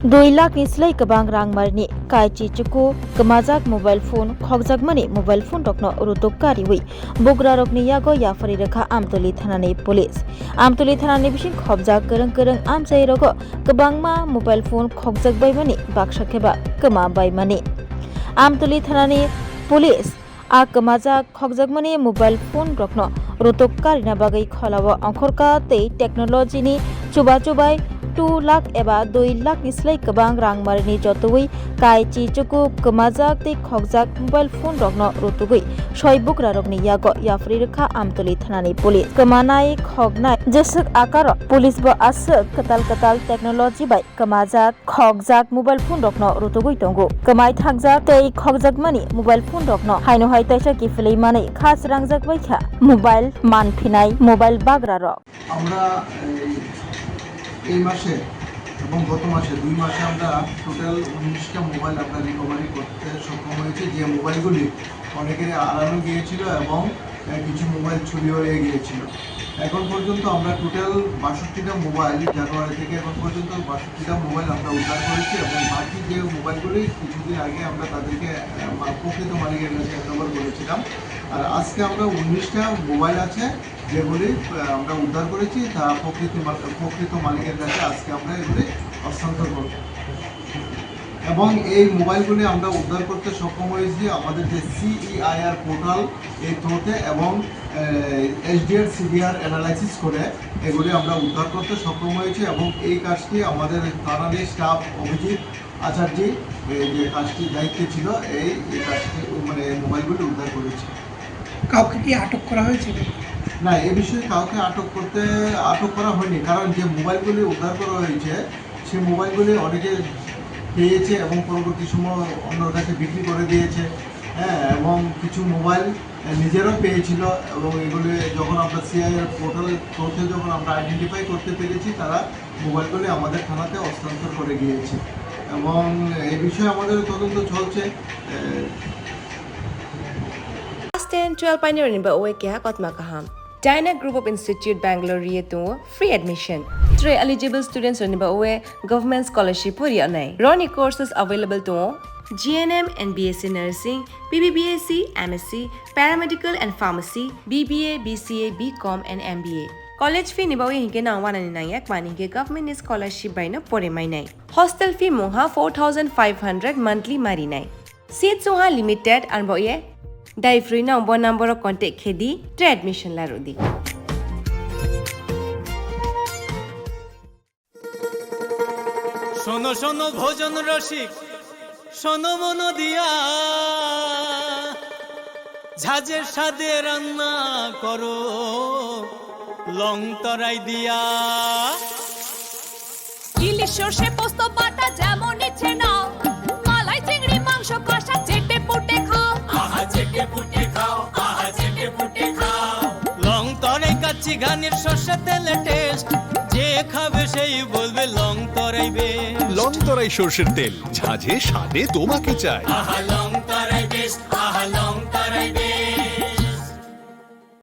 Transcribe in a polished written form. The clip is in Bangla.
2 लाख निस्लै गोबां रां मारनि काइची चुकु गोमाजाक मोबाइल फोन खगजाकमानि मोबाइल फोन रखनो रुतुकारिवै बग्रा रखनि यागो याफारि रेखा आमतली थानानि पुलिस आमतली थानानि बिसिं खबजाक गोरों आमचाइ रगो गोबांमा मोबाइल फोन खगजाकबायमानि बाक्साखेबा गोमाबायमानि आमतली थानानि पुलिस आ गोमाजाक खगजाकमानि मोबाइल फोन रखनो रुतुकारिना बागै खलाव अंखरका तै टेक्नोलॉजीनि चुबाय 2 लाख एबा 2 लाख निस्लै गोबां रां मारिनि जतुवै काइची चुकु गोमाजाक तै खगजाक मोबाइल फोन रखनो रुतुगै सय बुग्रा रखनि यागो याफ्रि रेखा आमतली थानानि पुलिस गोमानाय खगनाय जेसक आकार पुलिस बो आसो कताल टेक्नोलॉजी बाय गोमाजाक खगजाक मोबाइल फोन रखनो रुतुगै दंगो गोमाय थागजाक तै खगजाक मानि मोबाइल फोन रखनो हायनो हाय तैसा किफिलै मानै खास रांजाक बायखा मोबाइल मानफिनाय मोबाइल बाग्रा रक আমরা এই মাসে এবং গত মাসে 2 মাসে আমরা টোটাল 19টা মোবাইল আমরা রিকভারি করতে সক্ষম হয়েছি যে মোবাইলগুলি অনেকের হারানো গিয়েছিল এবং কিছু মোবাইল চুরি হয়ে গিয়েছিল। এখন পর্যন্ত আমরা টোটাল 62টা মোবাইল জানুয়ারি থেকে এখন পর্যন্ত 62টা মোবাইল আমরা উদ্ধার করেছি এবং বাকি যে মোবাইলগুলি কিছুদিন আগে আমরা তাদেরকে প্রকৃত মালিকের কাছে হ্যান্ডওভার করেছিলাম। আর আজকে আমরা 19টা মোবাইল আছে যেগুলি আমরা উদ্ধার করেছি তা প্রকৃত মালিকের কাছে আজকে আমরা এগুলি হস্তান্তর করব এবং এই মোবাইলগুলি আমরা উদ্ধার করতে সক্ষম হয়েছি আমাদের যে CEIR পোর্টাল এই থ্রুতে এবং SDR CDR অ্যানালাইসিস করে এগুলি আমরা উদ্ধার করতে সক্ষম হয়েছি এবং এই কাজটি আমাদের থানার স্টাফ অভিজিৎ আচার্য যে কাজটি দায়িত্বে ছিল এই কাজটি মানে মোবাইলগুলি উদ্ধার করেছে। কাউকে কি আটক করা হয়েছে? না, এ বিষয়ে কাউকে আটক করা হয়নি, কারণ যে মোবাইলগুলি উদ্ধার করা হয়েছে সেই মোবাইলগুলি অনেকে পেয়েছে এবং পরবর্তী সময় অন্যর কাছে বিক্রি করে দিয়েছে। হ্যাঁ, এবং কিছু মোবাইল নিজেরাও পেয়েছিল এবং এগুলি যখন আমরা CIR পোর্টাল থ্রুতে যখন আমরা আইডেন্টিফাই করতে পেরেছি তারা মোবাইলগুলি আমাদের থানাতে হস্তান্তর করে গিয়েছে এবং এই বিষয়ে আমাদের তদন্ত চলছে। 10-12 pioneer ba oe kya kotma kaham Dyna Group of Institute Bangalore to free admission. 3 eligible students ba oe government scholarship puri anai. Roni courses available to GNM and BSc Nursing, BBBSc, MSc, Paramedical and Pharmacy, BBA, BCA, BCom and MBA. College fee nibawi hinke na 199 mani ke government scholarship by na pore mai nai. Hostel fee moha 4500 monthly mari nai. Seats moha limited and boye Dai free number of contact khedi to admission la rodi. শোনো শোনো ভোজন রসিক শোনো মন দিয়া ঝাঁঝের স্বাদে রান্না করো লং তরাই দিয়া ইলিশ সর্ষে পোস্ত বাটা যেমন ইচ্ছে নাও মালাই চিংড়ি মাংস কষা চেটে পুটে খাও আহা চেটে পুটে খাও আহা চেটে পুটে খাও লং তরাই কাচ্চি ঘানির সর্ষে তেলে টেস্ট যে খাবে সেই বলবে লং তরাইবে লং তরাই সর্ষের তেল ঝাঁঝে স্বাদে তোমাকে চাই আহা লং